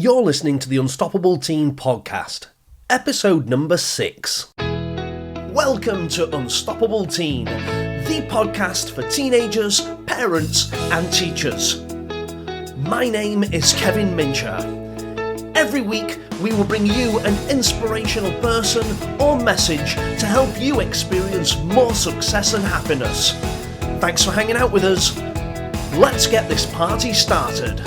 You're listening to the Unstoppable Teen Podcast, episode number 6. Welcome to Unstoppable Teen, the podcast for teenagers, parents, and teachers. My name is Kevin Mincher. Every week, we will bring you an inspirational person or message to help you experience more success and happiness. Thanks for hanging out with us. Let's get this party started.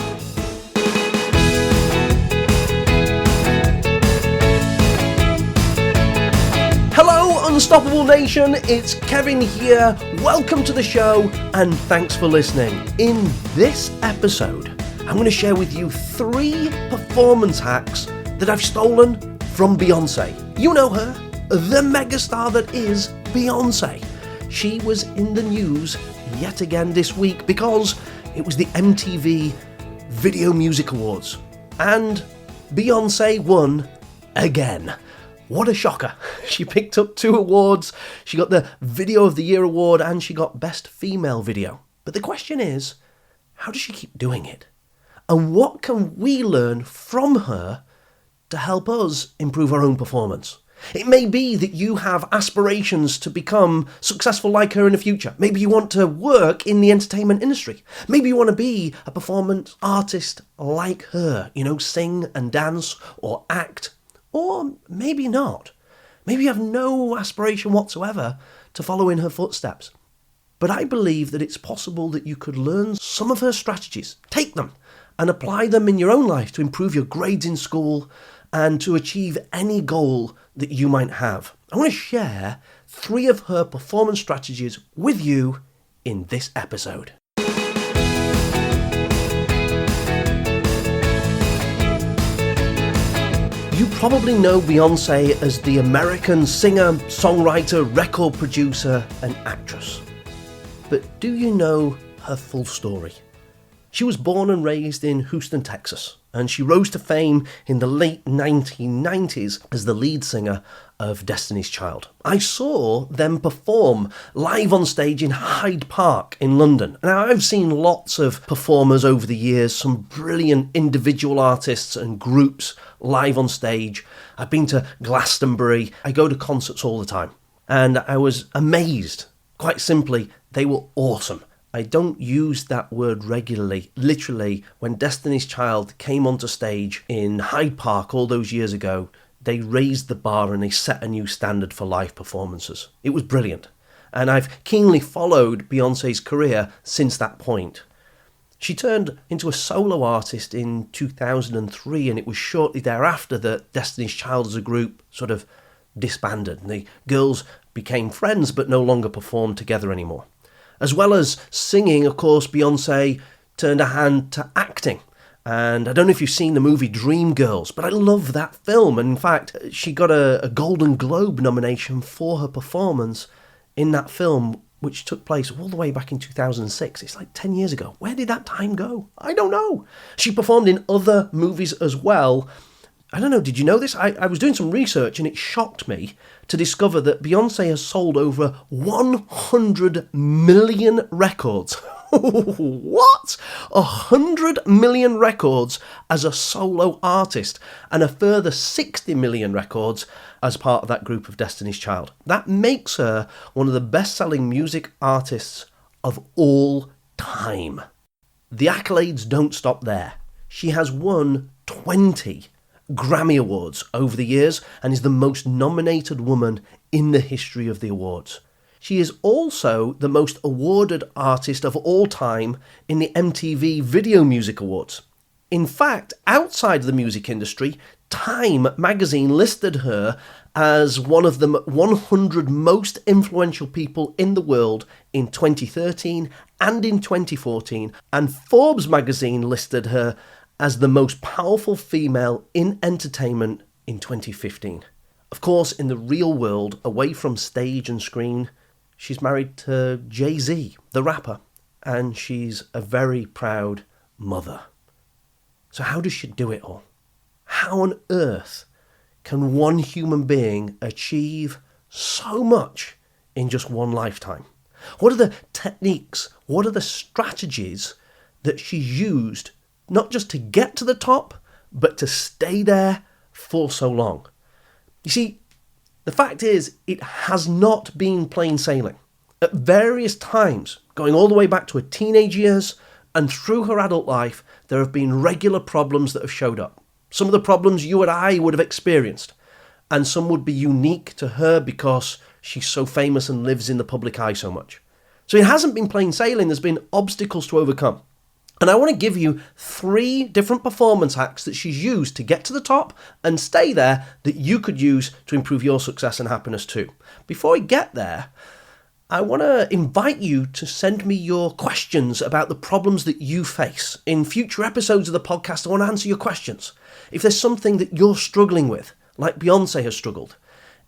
Hello, Unstoppable Nation, it's Kevin here. Welcome to the show and thanks for listening. In this episode, I'm going to share with you 3 performance hacks that I've stolen from Beyoncé. You know her, the megastar that is Beyoncé. She was in the news yet again this week because it was the MTV Video Music Awards. And Beyoncé won again. What a shocker. She picked up 2 awards. She got the Video of the Year award and she got Best Female Video. But the question is, how does she keep doing it? And what can we learn from her to help us improve our own performance? It may be that you have aspirations to become successful like her in the future. Maybe you want to work in the entertainment industry. Maybe you want to be a performance artist like her, sing and dance or act. Or maybe not. Maybe you have no aspiration whatsoever to follow in her footsteps. But I believe that it's possible that you could learn some of her strategies, take them, and apply them in your own life to improve your grades in school and to achieve any goal that you might have. I want to share 3 of her performance strategies with you in this episode. You probably know Beyoncé as the American singer, songwriter, record producer, and actress. But do you know her full story? She was born and raised in Houston, Texas, and she rose to fame in the late 1990s as the lead singer of Destiny's Child. I saw them perform live on stage in Hyde Park in London. Now, I've seen lots of performers over the years, some brilliant individual artists and groups live on stage. I've been to Glastonbury. I go to concerts all the time. And I was amazed. Quite simply, they were awesome. I don't use that word regularly. Literally, when Destiny's Child came onto stage in Hyde Park all those years ago, they raised the bar and they set a new standard for live performances. It was brilliant. And I've keenly followed Beyoncé's career since that point. She turned into a solo artist in 2003, and it was shortly thereafter that Destiny's Child as a group sort of disbanded. And the girls became friends but no longer performed together anymore. As well as singing, of course, Beyoncé turned a hand to acting. And I don't know if you've seen the movie Dreamgirls, but I love that film. And in fact, she got a Golden Globe nomination for her performance in that film, which took place all the way back in 2006. It's like 10 years ago. Where did that time go? I don't know. She performed in other movies as well. I don't know, did you know this? I was doing some research and it shocked me to discover that Beyoncé has sold over 100 million records. What? 100 million records as a solo artist and a further 60 million records as part of that group of Destiny's Child. That makes her one of the best-selling music artists of all time. The accolades don't stop there. She has won 20 Grammy Awards over the years and is the most nominated woman in the history of the awards. She is also the most awarded artist of all time in the MTV Video Music Awards. In fact, outside the music industry, Time magazine listed her as one of the 100 most influential people in the world in 2013 and in 2014, and Forbes magazine listed her as the most powerful female in entertainment in 2015. Of course, in the real world, away from stage and screen, she's married to Jay-Z, the rapper, and she's a very proud mother. So how does she do it all? How on earth can one human being achieve so much in just one lifetime? What are the techniques? What are the strategies that she used not just to get to the top, but to stay there for so long. You see, the fact is, it has not been plain sailing. At various times, going all the way back to her teenage years and through her adult life, there have been regular problems that have showed up. Some of the problems you and I would have experienced, and some would be unique to her because she's so famous and lives in the public eye so much. So it hasn't been plain sailing, there's been obstacles to overcome. And I want to give you 3 different performance hacks that she's used to get to the top and stay there that you could use to improve your success and happiness too. Before we get there, I want to invite you to send me your questions about the problems that you face. In future episodes of the podcast, I want to answer your questions. If there's something that you're struggling with, like Beyoncé has struggled,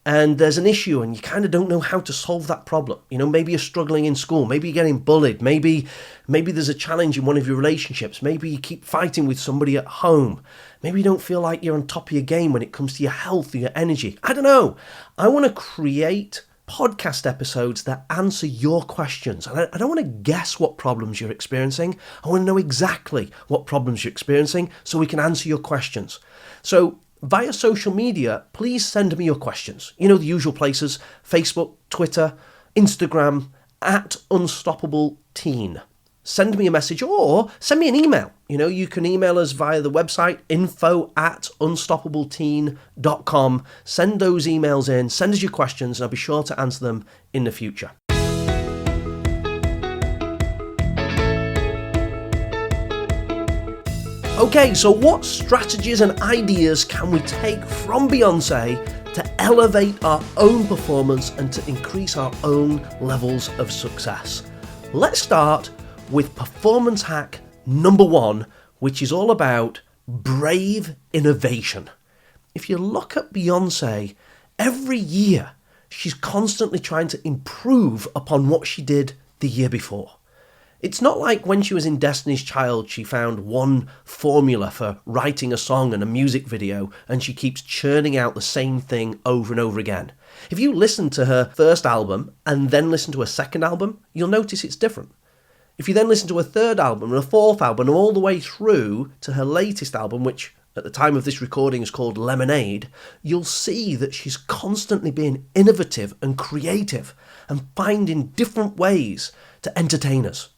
and there's an issue and you kind of don't know how to solve that problem. You know, maybe you're struggling in school, maybe you're getting bullied, maybe there's a challenge in one of your relationships, maybe you keep fighting with somebody at home, maybe you don't feel like you're on top of your game when it comes to your health or your energy. I don't know. I want to create podcast episodes that answer your questions. And I don't want to guess what problems you're experiencing. I want to know exactly what problems you're experiencing so we can answer your questions. So via social media, please send me your questions. You know, the usual places: Facebook, Twitter, Instagram, @unstoppableteen. Send me a message or send me an email. You know, you can email us via the website, info@unstoppableteen.com. Send those emails in, send us your questions, and I'll be sure to answer them in the future. Okay, so what strategies and ideas can we take from Beyoncé to elevate our own performance and to increase our own levels of success? Let's start with performance hack number 1, which is all about brave innovation. If you look at Beyoncé, every year she's constantly trying to improve upon what she did the year before. It's not like when she was in Destiny's Child, she found one formula for writing a song and a music video, and she keeps churning out the same thing over and over again. If you listen to her first album and then listen to her second album, you'll notice it's different. If you then listen to a third album and a fourth album and all the way through to her latest album, which at the time of this recording is called Lemonade, you'll see that she's constantly being innovative and creative and finding different ways to entertain us.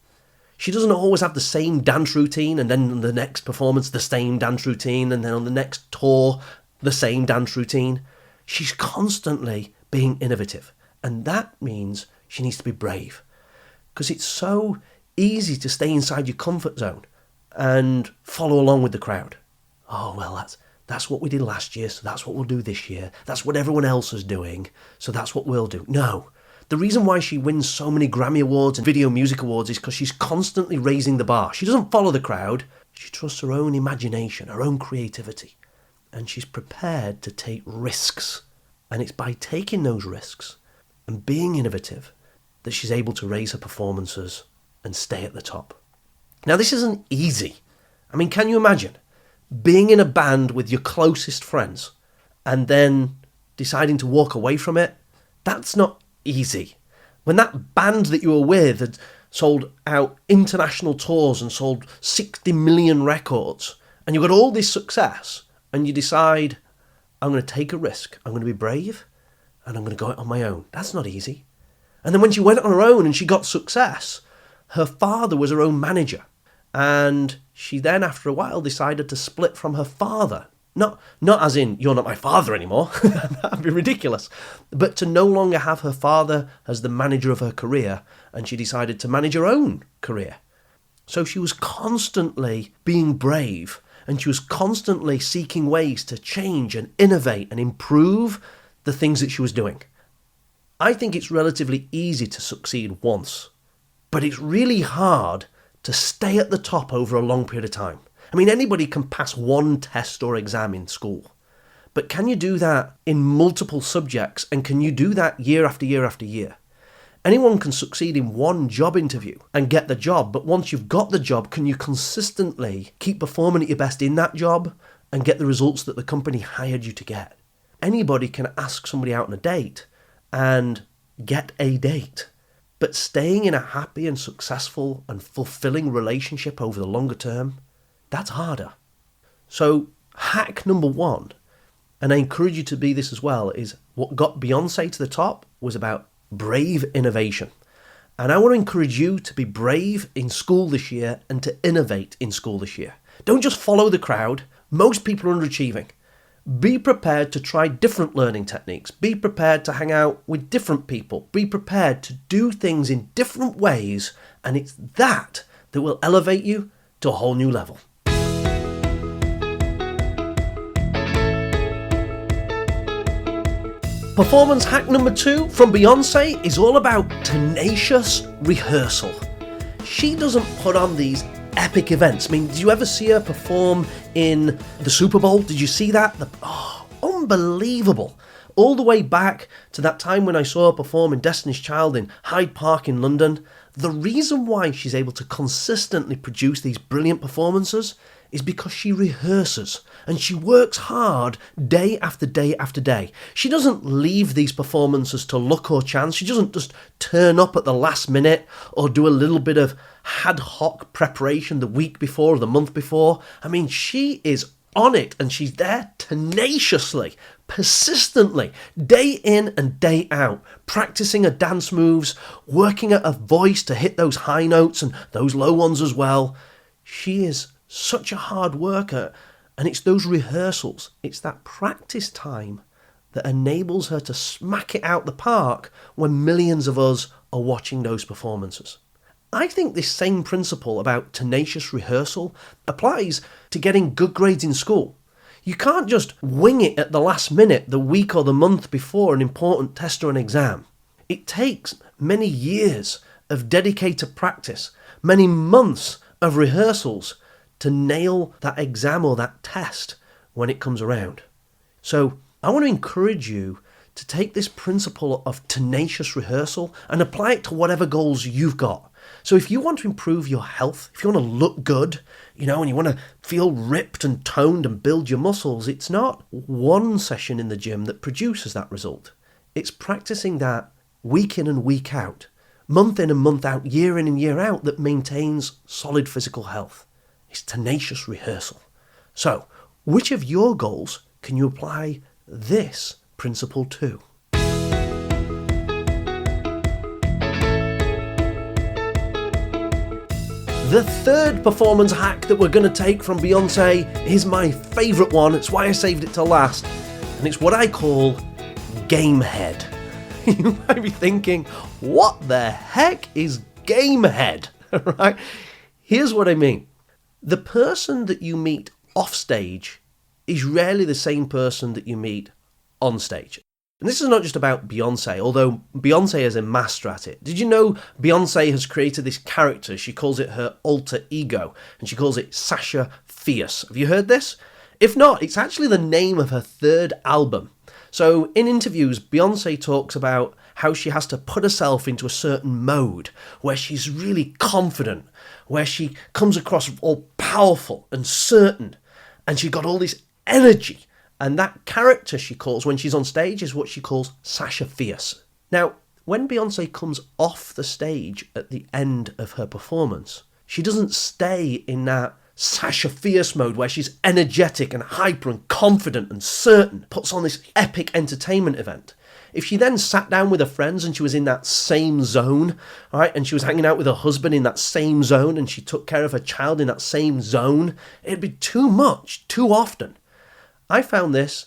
She doesn't always have the same dance routine, and then on the next performance the same dance routine, and then on the next tour the same dance routine. She's constantly being innovative, and that means she needs to be brave, because it's so easy to stay inside your comfort zone and follow along with the crowd. Oh, well, that's what we did last year, so that's what we'll do this year. That's what everyone else is doing, so that's what we'll do. No. The reason why she wins so many Grammy Awards and Video Music Awards is because she's constantly raising the bar. She doesn't follow the crowd. She trusts her own imagination, her own creativity. And she's prepared to take risks. And it's by taking those risks and being innovative that she's able to raise her performances and stay at the top. Now, this isn't easy. I mean, can you imagine being in a band with your closest friends and then deciding to walk away from it? That's not easy. When that band that you were with had sold out international tours and sold 60 million records, and you got all this success, and you decide, I'm going to take a risk, I'm going to be brave, and I'm going to go it on my own. That's not easy. And then when she went on her own and she got success, her father was her own manager, and she then after a while decided to split from her father. Not as in, you're not my father anymore, that'd be ridiculous, but to no longer have her father as the manager of her career, and she decided to manage her own career. So she was constantly being brave, and she was constantly seeking ways to change and innovate and improve the things that she was doing. I think it's relatively easy to succeed once, but it's really hard to stay at the top over a long period of time. I mean, anybody can pass one test or exam in school, but can you do that in multiple subjects, and can you do that year after year after year? Anyone can succeed in one job interview and get the job, but once you've got the job, can you consistently keep performing at your best in that job and get the results that the company hired you to get? Anybody can ask somebody out on a date and get a date, but staying in a happy and successful and fulfilling relationship over the longer term, that's harder. So hack number one, and I encourage you to be this as well, is what got Beyoncé to the top was about brave innovation. And I want to encourage you to be brave in school this year and to innovate in school this year. Don't just follow the crowd. Most people are underachieving. Be prepared to try different learning techniques. Be prepared to hang out with different people. Be prepared to do things in different ways, and it's that will elevate you to a whole new level. Performance hack number 2 from Beyoncé is all about tenacious rehearsal. She doesn't put on these epic events. I mean, did you ever see her perform in the Super Bowl? Did you see that? Unbelievable. All the way back to that time when I saw her perform in Destiny's Child in Hyde Park in London. The reason why she's able to consistently produce these brilliant performances is because she rehearses and she works hard day after day after day. She doesn't leave these performances to luck or chance. She doesn't just turn up at the last minute or do a little bit of ad hoc preparation the week before or the month before. I mean, she is on it and she's there tenaciously, persistently, day in and day out, practicing her dance moves, working at her voice to hit those high notes and those low ones as well. She is such a hard worker, and it's those rehearsals, it's that practice time that enables her to smack it out the park when millions of us are watching those performances. I think this same principle about tenacious rehearsal applies to getting good grades in school. You can't just wing it at the last minute, the week or the month before an important test or an exam. It takes many years of dedicated practice, many months of rehearsals to nail that exam or that test when it comes around. So I want to encourage you to take this principle of tenacious rehearsal and apply it to whatever goals you've got. So if you want to improve your health, if you want to look good, and you want to feel ripped and toned and build your muscles, it's not one session in the gym that produces that result. It's practicing that week in and week out, month in and month out, year in and year out that maintains solid physical health. It's tenacious rehearsal. So, which of your goals can you apply this principle to? The third performance hack that we're going to take from Beyoncé is my favourite one. It's why I saved it to last. And it's what I call game head. You might be thinking, what the heck is game head? Right? Here's what I mean. The person that you meet off stage is rarely the same person that you meet on stage. And this is not just about Beyoncé, although Beyoncé is a master at it. Did you know Beyoncé has created this character? She calls it her alter ego, and she calls it Sasha Fierce. Have you heard this? If not, it's actually the name of her third album. So in interviews, Beyoncé talks about how she has to put herself into a certain mode where she's really confident, where she comes across all powerful and certain, and she's got all this energy. And that character she calls when she's on stage is what she calls Sasha Fierce. Now, when Beyoncé comes off the stage at the end of her performance, she doesn't stay in that Sasha Fierce mode where she's energetic and hyper and confident and certain, puts on this epic entertainment event. If she then sat down with her friends and she was in that same zone, right, and she was hanging out with her husband in that same zone and she took care of her child in that same zone, it'd be too much, too often. I found this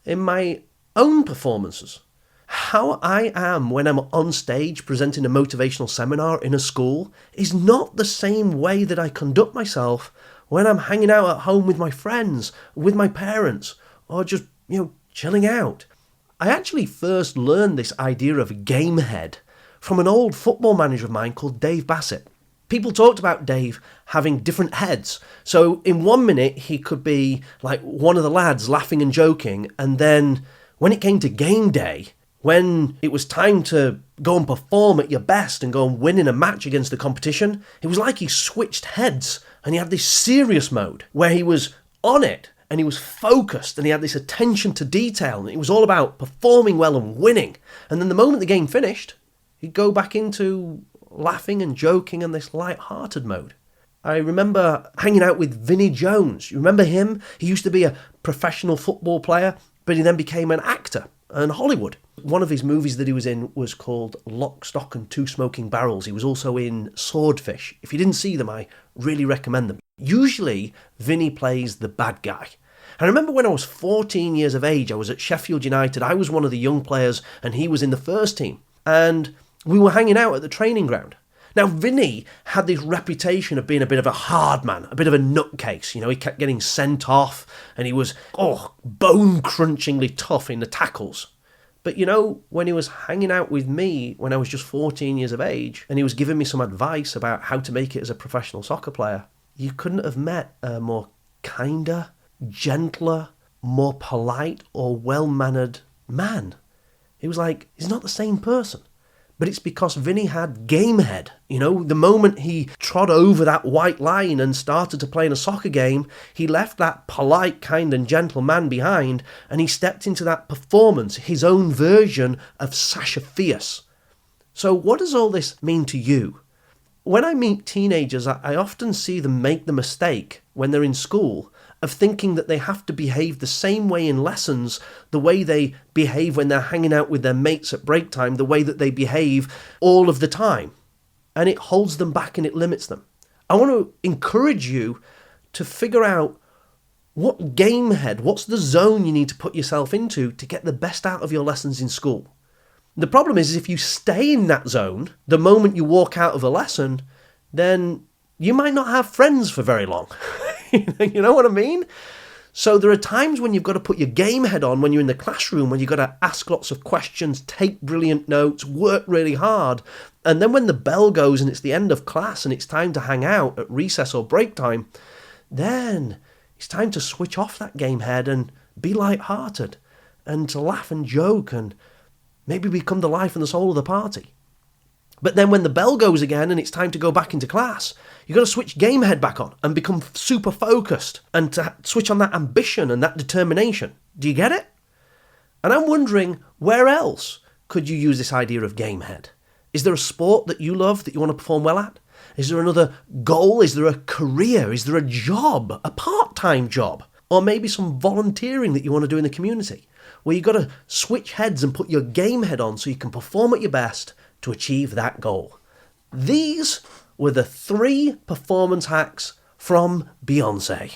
in my own performances. How I am when I'm on stage presenting a motivational seminar in a school is not the same way that I conduct myself when I'm hanging out at home with my friends, with my parents, or just, chilling out. I actually first learned this idea of game head from an old football manager of mine called Dave Bassett. People talked about Dave having different heads. So in 1 minute, he could be like one of the lads laughing and joking. And then when it came to game day, when it was time to go and perform at your best and go and win in a match against the competition, it was like he switched heads and he had this serious mode where he was on it and he was focused and he had this attention to detail and it was all about performing well and winning. And then the moment the game finished, he'd go back into laughing and joking in this light-hearted mode. I remember hanging out with Vinnie Jones. You remember him? He used to be a professional football player, but he then became an actor in Hollywood. One of his movies that he was in was called Lock, Stock and Two Smoking Barrels. He was also in Swordfish. If you didn't see them, I really recommend them. Usually, Vinnie plays the bad guy. I remember when I was 14 years of age, I was at Sheffield United. I was one of the young players and he was in the first team. And we were hanging out at the training ground. Now, Vinny had this reputation of being a bit of a hard man, a bit of a nutcase. You know, he kept getting sent off and he was, bone-crunchingly tough in the tackles. But, you know, when he was hanging out with me when I was just 14 years of age and he was giving me some advice about how to make it as a professional soccer player, you couldn't have met a more kinder, gentler, more polite or well-mannered man. He was like, he's not the same person. But it's because Vinny had game head. You know, the moment he trod over that white line and started to play in a soccer game, he left that polite, kind and gentle man behind and he stepped into that performance, his own version of Sasha Fierce. So what does all this mean to you? When I meet teenagers, I often see them make the mistake when they're in school of thinking that they have to behave the same way in lessons, the way they behave when they're hanging out with their mates at break time, the way that they behave all of the time. And it holds them back and it limits them. I want to encourage you to figure out what game head, what's the zone you need to put yourself into to get the best out of your lessons in school. The problem is if you stay in that zone, the moment you walk out of a lesson, then you might not have friends for very long. You know what I mean? So there are times when you've got to put your game head on when you're in the classroom, when you've got to ask lots of questions, take brilliant notes, work really hard. And then when the bell goes and it's the end of class and it's time to hang out at recess or break time, then it's time to switch off that game head and be light-hearted and to laugh and joke and maybe become the life and the soul of the party. But then when the bell goes again and it's time to go back into class, you've got to switch game head back on and become super focused and to switch on that ambition and that determination. Do you get it? And I'm wondering, where else could you use this idea of game head? Is there a sport that you love that you want to perform well at? Is there another goal? Is there a career? Is there a job, a part-time job? Or maybe some volunteering that you want to do in the community, where you've got to switch heads and put your game head on so you can perform at your best to achieve that goal. These were the 3 performance hacks from Beyoncé.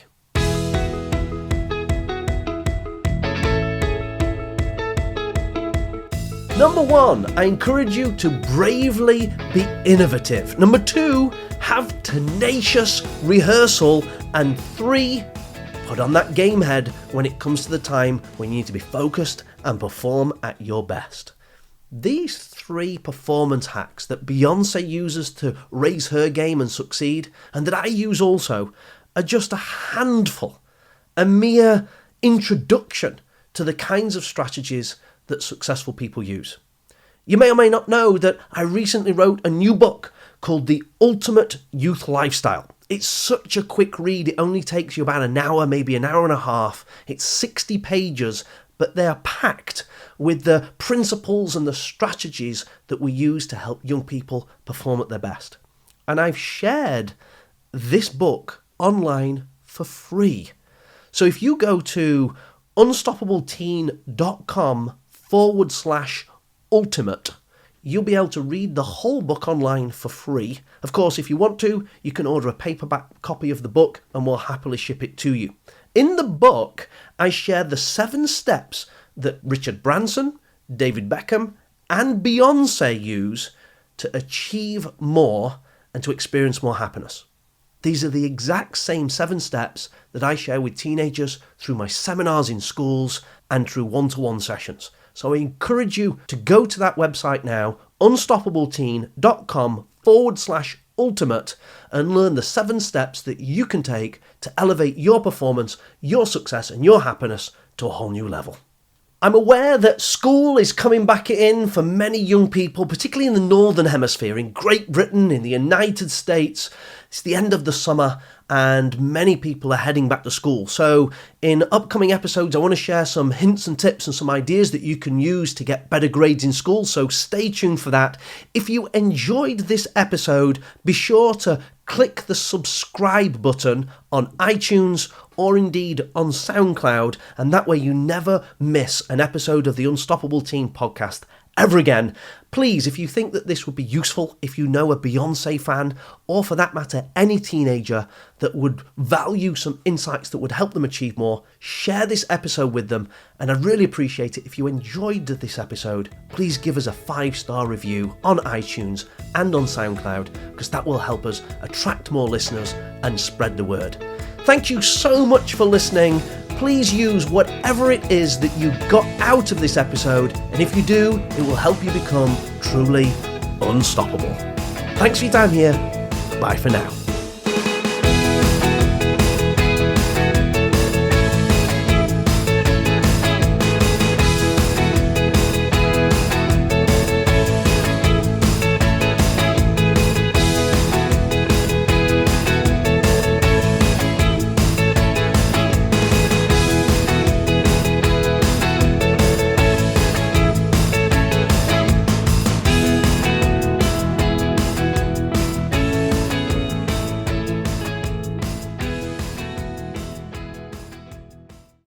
Number 1, I encourage you to bravely be innovative. Number 2, have tenacious rehearsal. And 3, put on that game head when it comes to the time when you need to be focused and perform at your best. These 3 performance hacks that Beyoncé uses to raise her game and succeed, and that I use also, are just a handful, a mere introduction to the kinds of strategies that successful people use. You may or may not know that I recently wrote a new book called The Ultimate Youth Lifestyle. It's such a quick read, it only takes you about an hour, maybe an hour and a half. It's 60 pages, but they are packed with the principles and the strategies that we use to help young people perform at their best. And I've shared this book online for free. So if you go to unstoppableteen.com/ultimate, you'll be able to read the whole book online for free. Of course, if you want to, you can order a paperback copy of the book and we'll happily ship it to you. In the book, I share the 7 steps that Richard Branson, David Beckham, and Beyoncé use to achieve more and to experience more happiness. These are the exact same 7 steps that I share with teenagers through my seminars in schools and through one-to-one sessions. So I encourage you to go to that website now, unstoppableteen.com/ultimate, and learn the 7 steps that you can take to elevate your performance, your success, and your happiness to a whole new level. I'm aware that school is coming back in for many young people, particularly in the Northern Hemisphere, in Great Britain, in the United States. It's the end of the summer, and many people are heading back to school. So in upcoming episodes, I want to share some hints and tips and some ideas that you can use to get better grades in school. So stay tuned for that. If you enjoyed this episode, be sure to click the subscribe button on iTunes or indeed on SoundCloud, and that way you never miss an episode of the Unstoppable Teen podcast ever again. Please, if you think that this would be useful, if you know a Beyoncé fan, or for that matter, any teenager that would value some insights that would help them achieve more, share this episode with them. And I'd really appreciate it if you enjoyed this episode. Please give us a 5-star review on iTunes and on SoundCloud, because that will help us attract more listeners and spread the word. Thank you so much for listening. Please use whatever it is that you got out of this episode, and if you do, it will help you become truly unstoppable. Thanks for your time here. Bye for now.